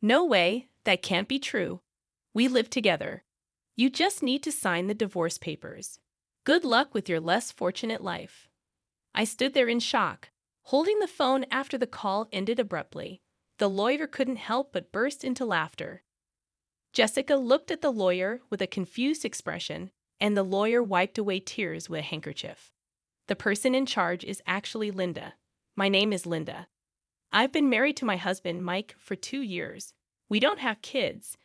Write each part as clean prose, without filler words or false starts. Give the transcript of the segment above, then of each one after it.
No way, that can't be true. We live together. You just need to sign the divorce papers. Good luck with your less fortunate life. I stood there in shock, holding the phone after the call ended abruptly. The lawyer couldn't help but burst into laughter. Jessica looked at the lawyer with a confused expression, and the lawyer wiped away tears with a handkerchief. The person in charge is actually Linda. My name is Linda. I've been married to my husband, Mike, for 2 years. We don't have kids.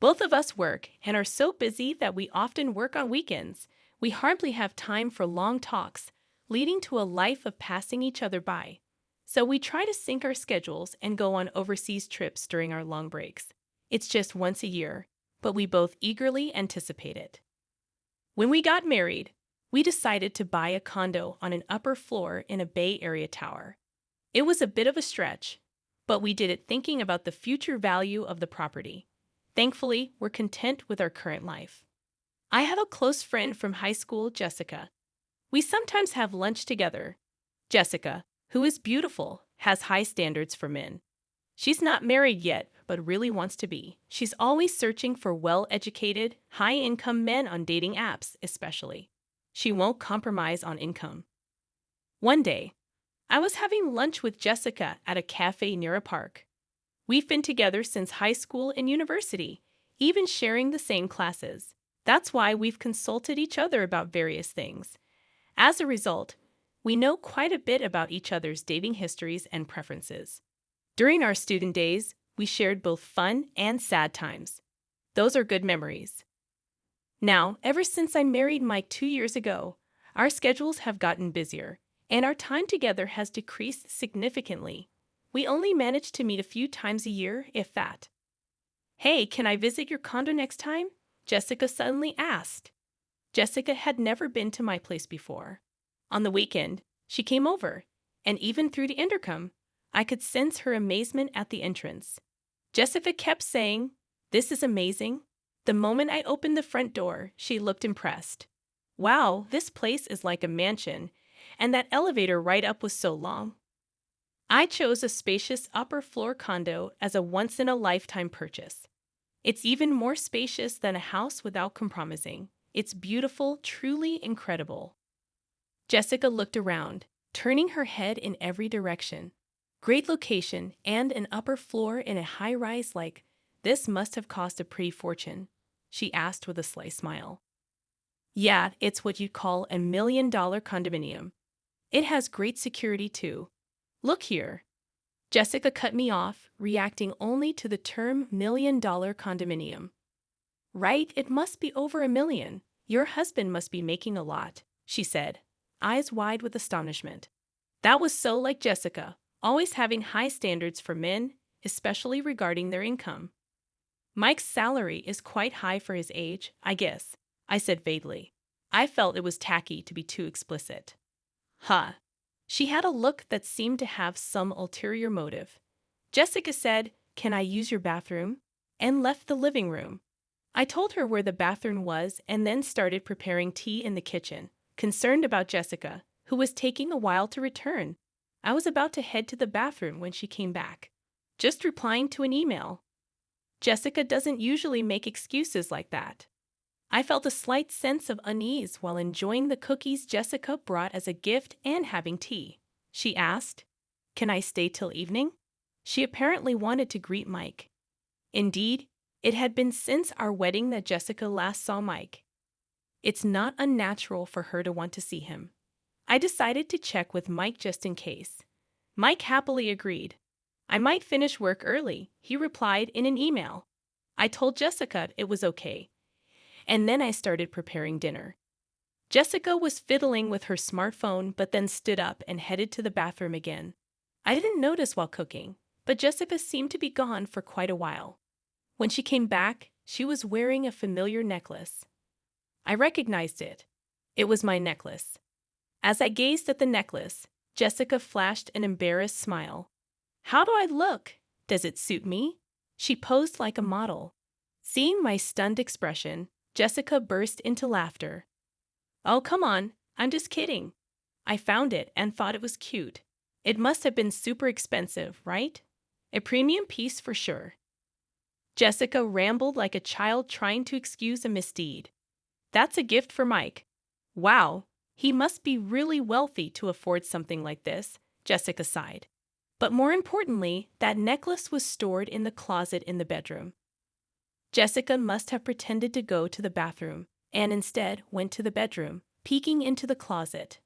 Both of us work and are so busy that we often work on weekends. We hardly have time for long talks, leading to a life of passing each other by. So we try to sync our schedules and go on overseas trips during our long breaks. It's just once a year, but we both eagerly anticipate it. When we got married, we decided to buy a condo on an upper floor in a Bay Area tower. It was a bit of a stretch, but we did it thinking about the future value of the property. Thankfully, we're content with our current life. I have a close friend from high school, Jessica. We sometimes have lunch together. Jessica, who is beautiful, has high standards for men. She's not married yet, but really wants to be. She's always searching for well-educated, high-income men on dating apps, especially. She won't compromise on income. One day, I was having lunch with Jessica at a cafe near a park. We've been together since high school and university, even sharing the same classes. That's why we've consulted each other about various things. As a result, we know quite a bit about each other's dating histories and preferences. During our student days, we shared both fun and sad times. Those are good memories. Now, ever since I married Mike 2 years ago, our schedules have gotten busier, and our time together has decreased significantly. We only manage to meet a few times a year, if that. "Hey, can I visit your condo next time?" Jessica suddenly asked. Jessica had never been to my place before. On the weekend, she came over, and even through the intercom, I could sense her amazement at the entrance. Jessica kept saying, "This is amazing." The moment I opened the front door, she looked impressed. "Wow, this place is like a mansion, and that elevator ride up was so long." I chose a spacious upper floor condo as a once-in-a-lifetime purchase. It's even more spacious than a house without compromising. It's beautiful, truly incredible. Jessica looked around, turning her head in every direction. Great location and an upper floor in a high-rise like this must have cost a pretty fortune, she asked with a sly smile. "Yeah, it's what you'd call a $1 million condominium. It has great security too. Look here." Jessica cut me off, reacting only to the term $1 million condominium. "Right, it must be over $1 million. Your husband must be making a lot," she said, eyes wide with astonishment. That was so like Jessica, always having high standards for men, especially regarding their income. "Mike's salary is quite high for his age, I guess," I said vaguely. I felt it was tacky to be too explicit. "Huh." She had a look that seemed to have some ulterior motive. Jessica said, "Can I use your bathroom?" and left the living room. I told her where the bathroom was and then started preparing tea in the kitchen, concerned about Jessica, who was taking a while to return. I was about to head to the bathroom when she came back. "Just replying to an email." Jessica doesn't usually make excuses like that. I felt a slight sense of unease while enjoying the cookies Jessica brought as a gift and having tea. She asked, "Can I stay till evening?" She apparently wanted to greet Mike. Indeed, it had been since our wedding that Jessica last saw Mike. It's not unnatural for her to want to see him. I decided to check with Mike just in case. Mike happily agreed. "I might finish work early," he replied in an email. I told Jessica it was okay, and then I started preparing dinner. Jessica was fiddling with her smartphone but then stood up and headed to the bathroom again. I didn't notice while cooking, but Jessica seemed to be gone for quite a while. When she came back, she was wearing a familiar necklace. I recognized it. It was my necklace. As I gazed at the necklace, Jessica flashed an embarrassed smile. "How do I look? Does it suit me?" She posed like a model. Seeing my stunned expression, Jessica burst into laughter. "Oh, come on, I'm just kidding. I found it and thought it was cute. It must have been super expensive, right? A premium piece for sure." Jessica rambled like a child trying to excuse a misdeed. That's a gift for Mike. Wow, he must be really wealthy to afford something like this, Jessica sighed. But more importantly, that necklace was stored in the closet in the bedroom. Jessica must have pretended to go to the bathroom, and instead went to the bedroom, peeking into the closet.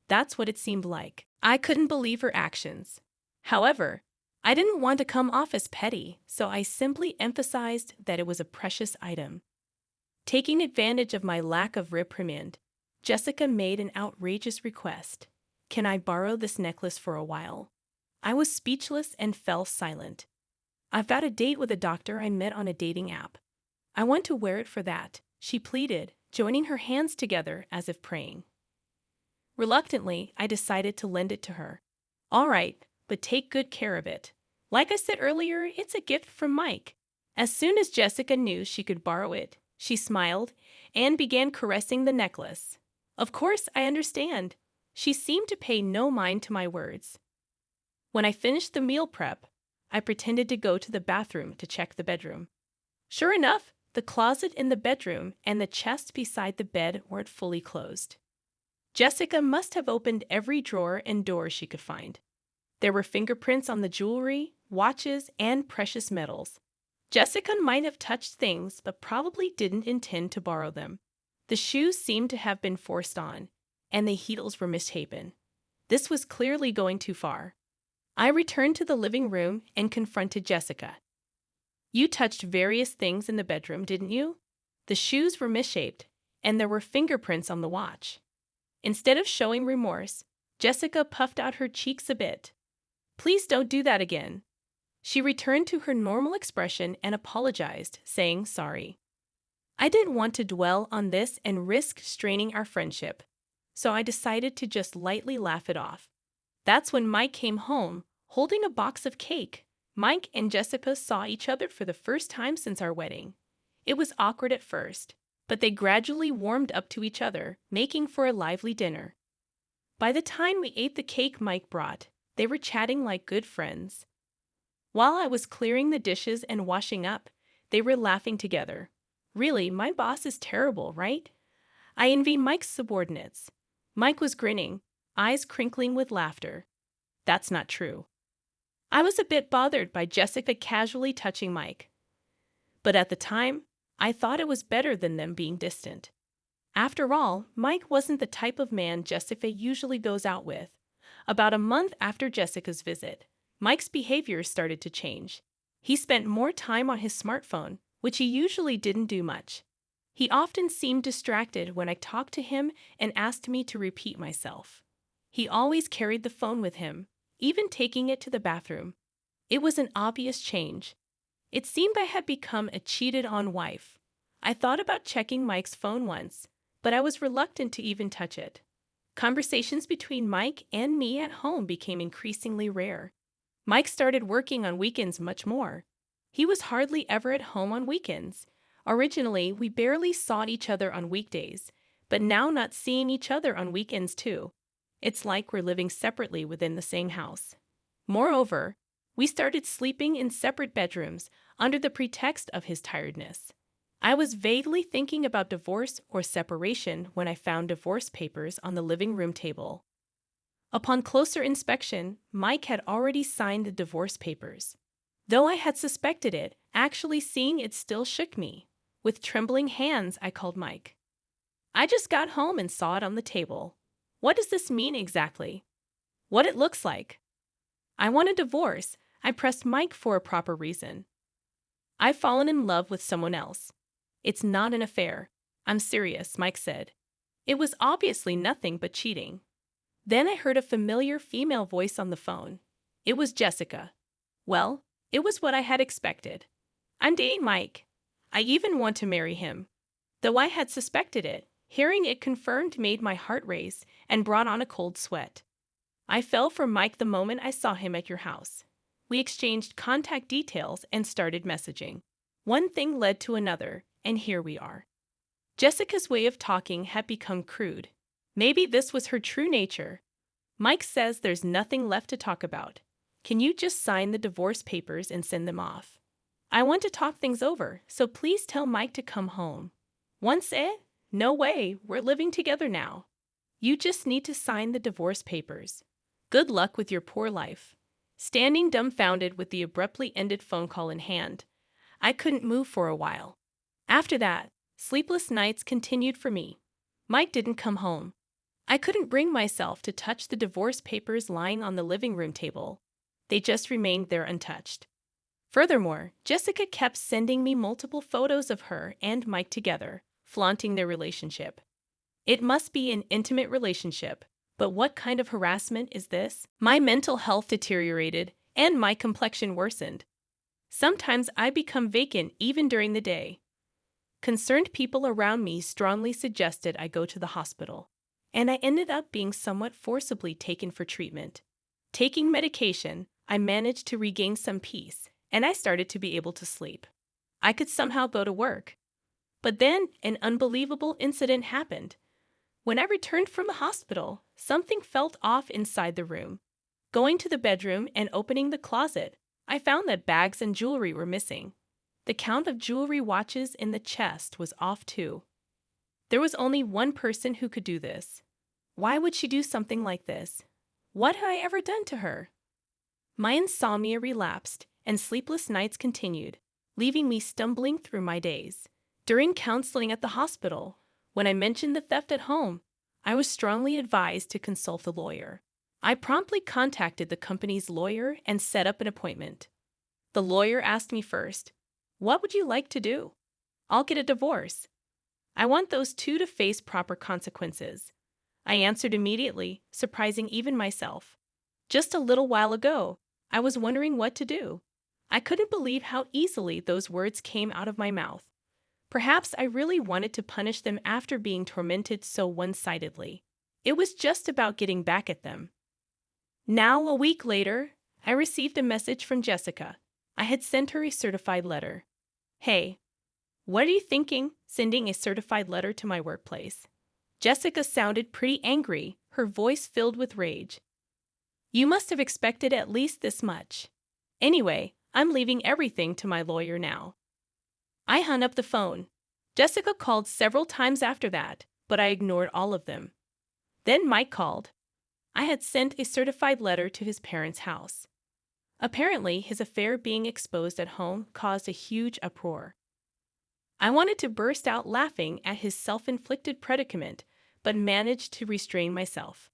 That's what it seemed like. I couldn't believe her actions. However, I didn't want to come off as petty, so I simply emphasized that it was a precious item. Taking advantage of my lack of reprimand, Jessica made an outrageous request. Can I borrow this necklace for a while? I was speechless and fell silent. I've got a date with a doctor I met on a dating app. I want to wear it for that, she pleaded, joining her hands together as if praying. Reluctantly, I decided to lend it to her. All right, but take good care of it. Like I said earlier, it's a gift from Mike. As soon as Jessica knew she could borrow it, she smiled and began caressing the necklace. Of course, I understand. She seemed to pay no mind to my words. When I finished the meal prep, I pretended to go to the bathroom to check the bedroom. Sure enough, the closet in the bedroom and the chest beside the bed weren't fully closed. Jessica must have opened every drawer and door she could find. There were fingerprints on the jewelry, watches, and precious metals. Jessica might have touched things but probably didn't intend to borrow them. The shoes seemed to have been forced on, and the heels were misshapen. This was clearly going too far. I returned to the living room and confronted Jessica. You touched various things in the bedroom, didn't you? The shoes were misshaped, and there were fingerprints on the watch. Instead of showing remorse, Jessica puffed out her cheeks a bit. Please don't do that again. She returned to her normal expression and apologized, saying sorry. I didn't want to dwell on this and risk straining our friendship, so I decided to just lightly laugh it off. That's when Mike came home, holding a box of cake. Mike and Jessica saw each other for the first time since our wedding. It was awkward at first, but they gradually warmed up to each other, making for a lively dinner. By the time we ate the cake Mike brought, they were chatting like good friends. While I was clearing the dishes and washing up, they were laughing together. Really, my boss is terrible, right? I envy Mike's subordinates. Mike was grinning, eyes crinkling with laughter. That's not true. I was a bit bothered by Jessica casually touching Mike. But at the time, I thought it was better than them being distant. After all, Mike wasn't the type of man Jessica usually goes out with. About a month after Jessica's visit, Mike's behavior started to change. He spent more time on his smartphone, which he usually didn't do much. He often seemed distracted when I talked to him and asked me to repeat myself. He always carried the phone with him, even taking it to the bathroom. It was an obvious change. It seemed I had become a cheated-on wife. I thought about checking Mike's phone once, but I was reluctant to even touch it. Conversations between Mike and me at home became increasingly rare. Mike started working on weekends much more. He was hardly ever at home on weekends. Originally, we barely saw each other on weekdays, but now not seeing each other on weekends too. It's like we're living separately within the same house. Moreover, we started sleeping in separate bedrooms under the pretext of his tiredness. I was vaguely thinking about divorce or separation when I found divorce papers on the living room table. Upon closer inspection, Mike had already signed the divorce papers. Though I had suspected it, actually seeing it still shook me. With trembling hands, I called Mike. I just got home and saw it on the table. What does this mean exactly? What it looks like? I want a divorce. I pressed Mike for a proper reason. I've fallen in love with someone else. It's not an affair. I'm serious, Mike said. It was obviously nothing but cheating. Then I heard a familiar female voice on the phone. It was Jessica. Well, it was what I had expected. I'm dating Mike. I even want to marry him. Though I had suspected it, hearing it confirmed made my heart race and brought on a cold sweat. I fell for Mike the moment I saw him at your house. We exchanged contact details and started messaging. One thing led to another, and here we are. Jessica's way of talking had become crude. Maybe this was her true nature. Mike says there's nothing left to talk about. Can you just sign the divorce papers and send them off? I want to talk things over, so please tell Mike to come home. Once No way, we're living together now. You just need to sign the divorce papers. Good luck with your poor life. Standing dumbfounded with the abruptly ended phone call in hand, I couldn't move for a while. After that, sleepless nights continued for me. Mike didn't come home. I couldn't bring myself to touch the divorce papers lying on the living room table. They just remained there untouched. Furthermore, Jessica kept sending me multiple photos of her and Mike together, flaunting their relationship. It must be an intimate relationship, but what kind of harassment is this? My mental health deteriorated, and my complexion worsened. Sometimes I become vacant even during the day. Concerned people around me strongly suggested I go to the hospital, and I ended up being somewhat forcibly taken for treatment. Taking medication, I managed to regain some peace, and I started to be able to sleep. I could somehow go to work. But then an unbelievable incident happened. When I returned from the hospital, something felt off inside the room. Going to the bedroom and opening the closet, I found that bags and jewelry were missing. The count of jewelry watches in the chest was off too. There was only one person who could do this. Why would she do something like this? What had I ever done to her? My insomnia relapsed, and sleepless nights continued, leaving me stumbling through my days. During counseling at the hospital, when I mentioned the theft at home, I was strongly advised to consult a lawyer. I promptly contacted the company's lawyer and set up an appointment. The lawyer asked me first, "What would you like to do?" "I'll get a divorce. I want those two to face proper consequences." I answered immediately, surprising even myself. Just a little while ago, I was wondering what to do. I couldn't believe how easily those words came out of my mouth. Perhaps I really wanted to punish them after being tormented so one-sidedly. It was just about getting back at them. Now, a week later, I received a message from Jessica. I had sent her a certified letter. "Hey, what are you thinking, sending a certified letter to my workplace?" Jessica sounded pretty angry, her voice filled with rage. "You must have expected at least this much. Anyway, I'm leaving everything to my lawyer now." I hung up the phone. Jessica called several times after that, but I ignored all of them. Then Mike called. I had sent a certified letter to his parents' house. Apparently, his affair being exposed at home caused a huge uproar. I wanted to burst out laughing at his self-inflicted predicament, but managed to restrain myself.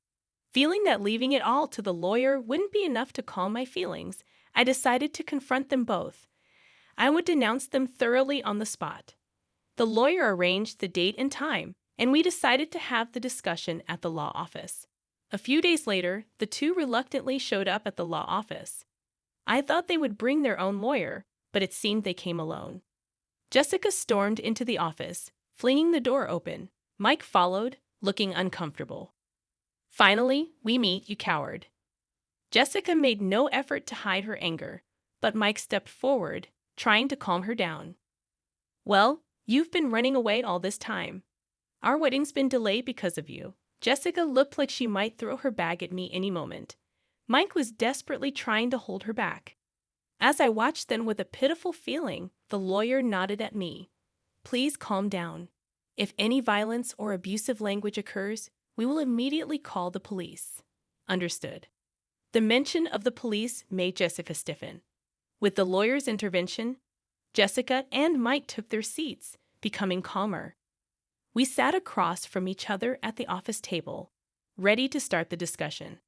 Feeling that leaving it all to the lawyer wouldn't be enough to calm my feelings, I decided to confront them both. I would denounce them thoroughly on the spot. The lawyer arranged the date and time, and we decided to have the discussion at the law office. A few days later, the two reluctantly showed up at the law office. I thought they would bring their own lawyer, but it seemed they came alone. Jessica stormed into the office, flinging the door open. Mike followed, looking uncomfortable. "Finally, we meet, you coward." Jessica made no effort to hide her anger, but Mike stepped forward, trying to calm her down. "Well, you've been running away all this time. Our wedding's been delayed because of you." Jessica looked like she might throw her bag at me any moment. Mike was desperately trying to hold her back. As I watched them with a pitiful feeling, the lawyer nodded at me. "Please calm down. If any violence or abusive language occurs, we will immediately call the police." Understood. The mention of the police made Jessica stiffen. With the lawyer's intervention, Jessica and Mike took their seats, becoming calmer. We sat across from each other at the office table, ready to start the discussion.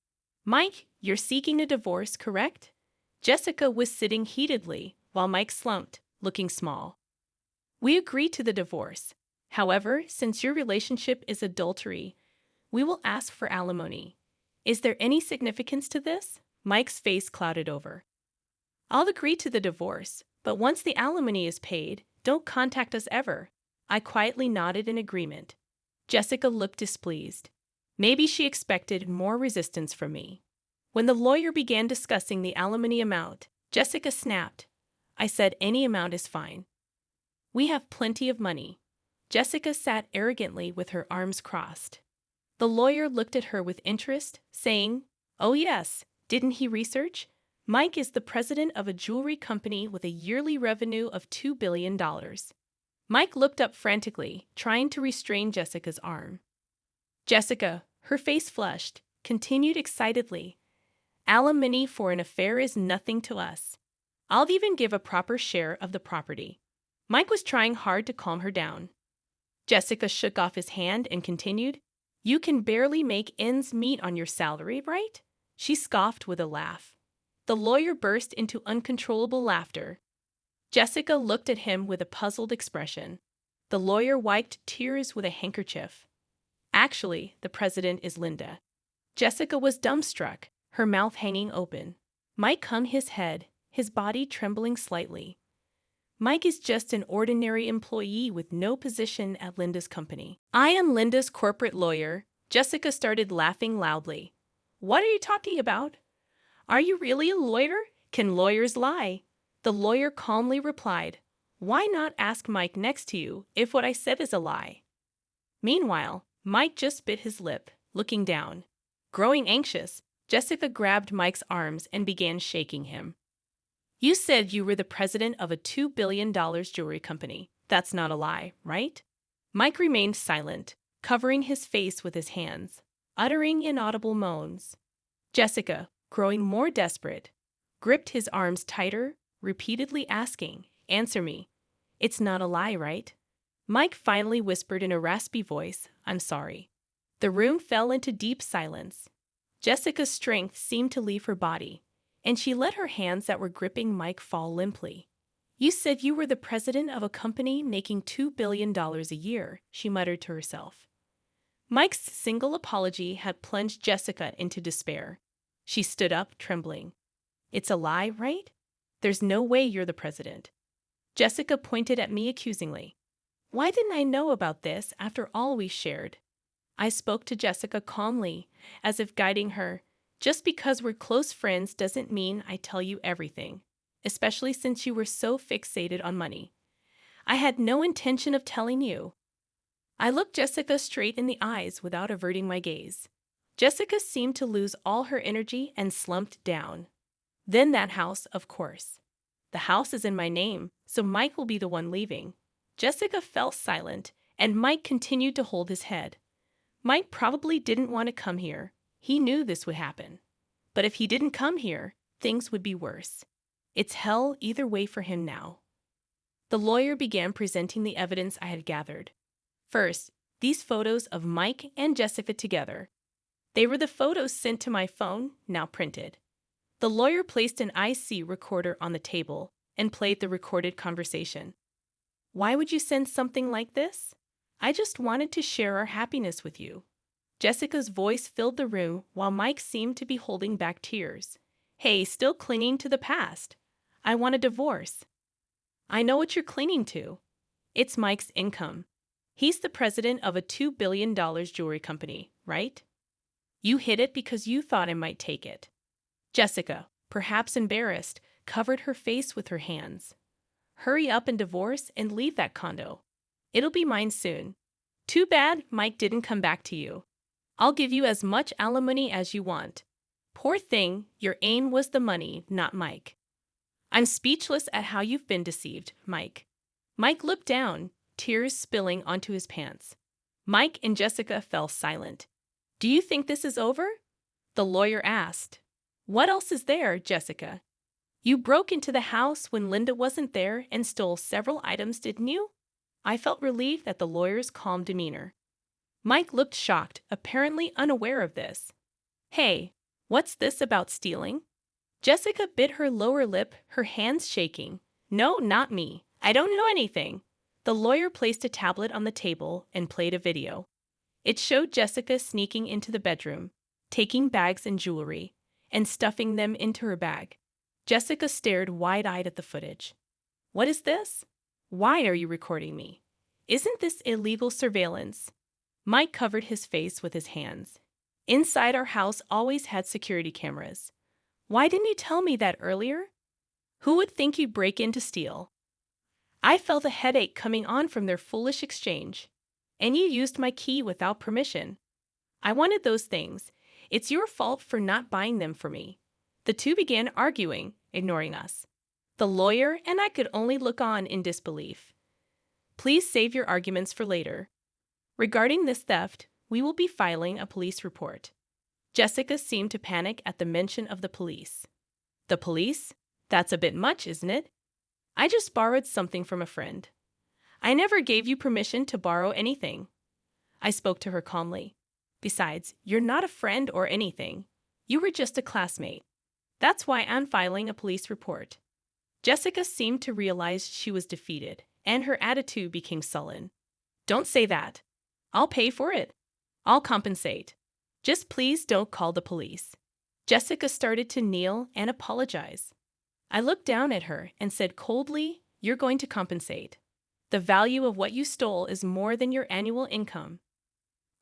"Mike, you're seeking a divorce, correct?" Jessica was sitting heatedly, while Mike slumped, looking small. "We agree to the divorce. However, since your relationship is adultery, we will ask for alimony. Is there any significance to this?" Mike's face clouded over. "I'll agree to the divorce, but once the alimony is paid, don't contact us ever." I quietly nodded in agreement. Jessica looked displeased. Maybe she expected more resistance from me. When the lawyer began discussing the alimony amount, Jessica snapped. I said any amount is fine. "We have plenty of money." Jessica sat arrogantly with her arms crossed. The lawyer looked at her with interest, saying, "Oh yes, didn't he research? Mike is the president of a jewelry company with a yearly revenue of $2 billion. Mike looked up frantically, trying to restrain Jessica's arm. Jessica, her face flushed, continued excitedly. Alimony for an affair is nothing to us. I'll even give a proper share of the property. Mike was trying hard to calm her down. Jessica shook off his hand and continued, You can barely make ends meet on your salary, right? She scoffed with a laugh. The lawyer burst into uncontrollable laughter. Jessica looked at him with a puzzled expression. The lawyer wiped tears with a handkerchief. Actually, the president is Linda. Jessica was dumbstruck, her mouth hanging open. Mike hung his head, his body trembling slightly. Mike is just an ordinary employee with no position at Linda's company. I am Linda's corporate lawyer. Jessica started laughing loudly. What are you talking about? Are you really a lawyer? Can lawyers lie? The lawyer calmly replied, Why not ask Mike next to you if what I said is a lie? Meanwhile, Mike just bit his lip, looking down. Growing anxious, Jessica grabbed Mike's arms and began shaking him. You said you were the president of a $2 billion jewelry company. That's not a lie, right? Mike remained silent, covering his face with his hands, uttering inaudible moans. Jessica, growing more desperate, gripped his arms tighter, repeatedly asking, Answer me. It's not a lie, right? Mike finally whispered in a raspy voice, I'm sorry. The room fell into deep silence. Jessica's strength seemed to leave her body, and she let her hands that were gripping Mike fall limply. You said you were the president of a company making $2 billion a year, she muttered to herself. Mike's single apology had plunged Jessica into despair. She stood up, trembling. It's a lie, right? There's no way you're the president. Jessica pointed at me accusingly. Why didn't I know about this after all we shared? I spoke to Jessica calmly, as if guiding her. Just because we're close friends doesn't mean I tell you everything, especially since you were so fixated on money. I had no intention of telling you. I looked Jessica straight in the eyes without averting my gaze. Jessica seemed to lose all her energy and slumped down. Then that house, of course. The house is in my name, so Mike will be the one leaving. Jessica fell silent, and Mike continued to hold his head. Mike probably didn't want to come here. He knew this would happen. But if he didn't come here, things would be worse. It's hell either way for him now. The lawyer began presenting the evidence I had gathered. First, these photos of Mike and Jessica together. They were the photos sent to my phone, now printed. The lawyer placed an IC recorder on the table and played the recorded conversation. Why would you send something like this? I just wanted to share our happiness with you. Jessica's voice filled the room while Mike seemed to be holding back tears. Hey, still clinging to the past. I want a divorce. I know what you're clinging to. It's Mike's income. He's the president of a $2 billion jewelry company, right? You hid it because you thought I might take it. Jessica, perhaps embarrassed, covered her face with her hands. Hurry up and divorce and leave that condo. It'll be mine soon. Too bad Mike didn't come back to you. I'll give you as much alimony as you want. Poor thing, your aim was the money, not Mike. I'm speechless at how you've been deceived, Mike. Mike looked down, tears spilling onto his pants. Mike and Jessica fell silent. Do you think this is over? The lawyer asked. What else is there, Jessica? You broke into the house when Linda wasn't there and stole several items, didn't you? I felt relieved at the lawyer's calm demeanor. Mike looked shocked, apparently unaware of this. Hey, what's this about stealing? Jessica bit her lower lip, her hands shaking. No, not me. I don't know anything. The lawyer placed a tablet on the table and played a video. It showed Jessica sneaking into the bedroom, taking bags and jewelry, and stuffing them into her bag. Jessica stared wide-eyed at the footage. What is this? Why are you recording me? Isn't this illegal surveillance? Mike covered his face with his hands. Inside our house always had security cameras. Why didn't you tell me that earlier? Who would think you'd break in to steal? I felt a headache coming on from their foolish exchange. And you used my key without permission. I wanted those things. It's your fault for not buying them for me. The two began arguing, ignoring us. The lawyer and I could only look on in disbelief. Please save your arguments for later. Regarding this theft, we will be filing a police report. Jessica seemed to panic at the mention of the police. The police? That's a bit much, isn't it? I just borrowed something from a friend. I never gave you permission to borrow anything. I spoke to her calmly. Besides, you're not a friend or anything. You were just a classmate. That's why I'm filing a police report. Jessica seemed to realize she was defeated, and her attitude became sullen. Don't say that. I'll pay for it. I'll compensate. Just please don't call the police. Jessica started to kneel and apologize. I looked down at her and said coldly, "You're going to compensate. The value of what you stole is more than your annual income."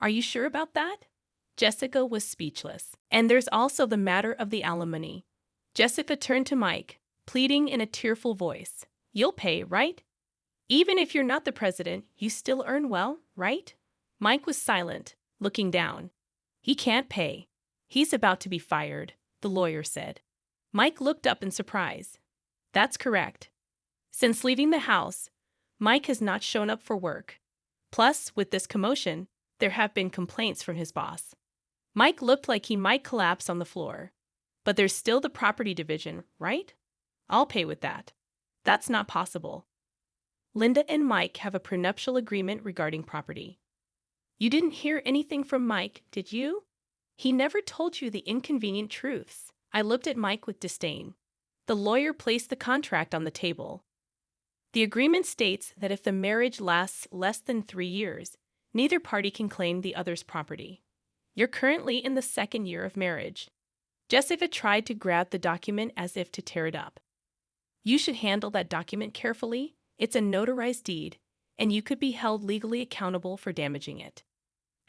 Are you sure about that? Jessica was speechless. And there's also the matter of the alimony. Jessica turned to Mike, pleading in a tearful voice. You'll pay, right? Even if you're not the president, you still earn well, right? Mike was silent, looking down. He can't pay. He's about to be fired, the lawyer said. Mike looked up in surprise. That's correct. Since leaving the house, Mike has not shown up for work. Plus, with this commotion, there have been complaints from his boss. Mike looked like he might collapse on the floor. But there's still the property division, right? I'll pay with that. That's not possible. Linda and Mike have a prenuptial agreement regarding property. You didn't hear anything from Mike, did you? He never told you the inconvenient truths. I looked at Mike with disdain. The lawyer placed the contract on the table. The agreement states that if the marriage lasts less than 3 years, neither party can claim the other's property. You're currently in the 2nd year of marriage. Jessica tried to grab the document as if to tear it up. You should handle that document carefully. It's a notarized deed, and you could be held legally accountable for damaging it.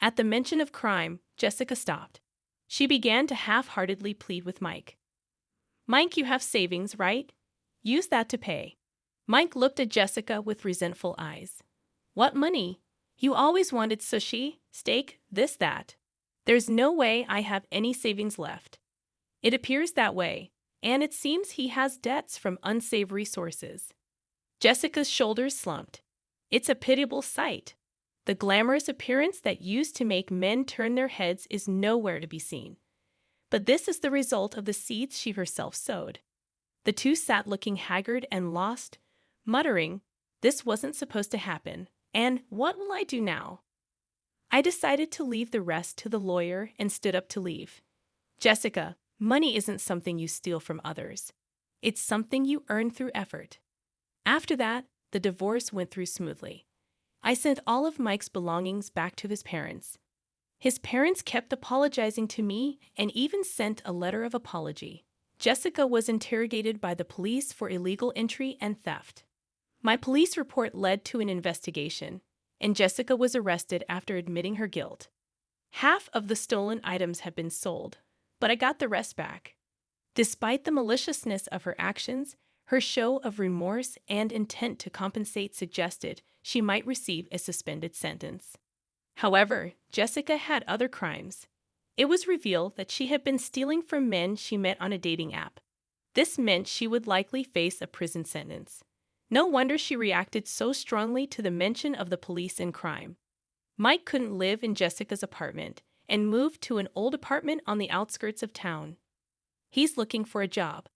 At the mention of crime, Jessica stopped. She began to half-heartedly plead with Mike. Mike, you have savings, right? Use that to pay. Mike looked at Jessica with resentful eyes. What money? You always wanted sushi, steak, this, that. There's no way I have any savings left. It appears that way, and it seems he has debts from unsavory sources. Jessica's shoulders slumped. It's a pitiable sight. The glamorous appearance that used to make men turn their heads is nowhere to be seen. But this is the result of the seeds she herself sowed. The two sat looking haggard and lost, muttering, "This wasn't supposed to happen, and what will I do now?" I decided to leave the rest to the lawyer and stood up to leave. Jessica, money isn't something you steal from others. It's something you earn through effort. After that, the divorce went through smoothly. I sent all of Mike's belongings back to his parents. His parents kept apologizing to me and even sent a letter of apology. Jessica was interrogated by the police for illegal entry and theft. My police report led to an investigation, and Jessica was arrested after admitting her guilt. Half of the stolen items have been sold, but I got the rest back. Despite the maliciousness of her actions, her show of remorse and intent to compensate suggested she might receive a suspended sentence. However, Jessica had other crimes. It was revealed that she had been stealing from men she met on a dating app. This meant she would likely face a prison sentence. No wonder she reacted so strongly to the mention of the police and crime. Mike couldn't live in Jessica's apartment and moved to an old apartment on the outskirts of town. He's looking for a job,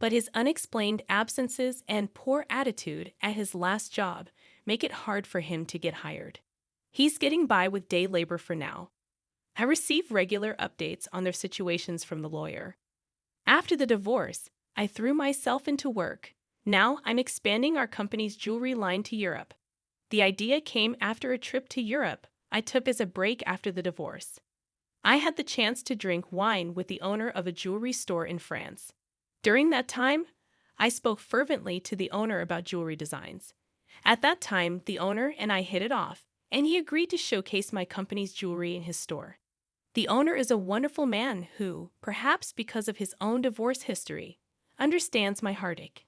but his unexplained absences and poor attitude at his last job make it hard for him to get hired. He's getting by with day labor for now. I receive regular updates on their situations from the lawyer. After the divorce, I threw myself into work. Now I'm expanding our company's jewelry line to Europe. The idea came after a trip to Europe I took as a break after the divorce. I had the chance to drink wine with the owner of a jewelry store in France. During that time, I spoke fervently to the owner about jewelry designs. At that time, the owner and I hit it off, and he agreed to showcase my company's jewelry in his store. The owner is a wonderful man who, perhaps because of his own divorce history, understands my heartache.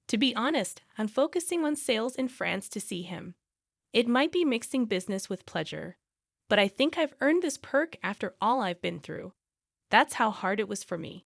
To be honest, I'm focusing on sales in France to see him. It might be mixing business with pleasure, but I think I've earned this perk after all I've been through. That's how hard it was for me.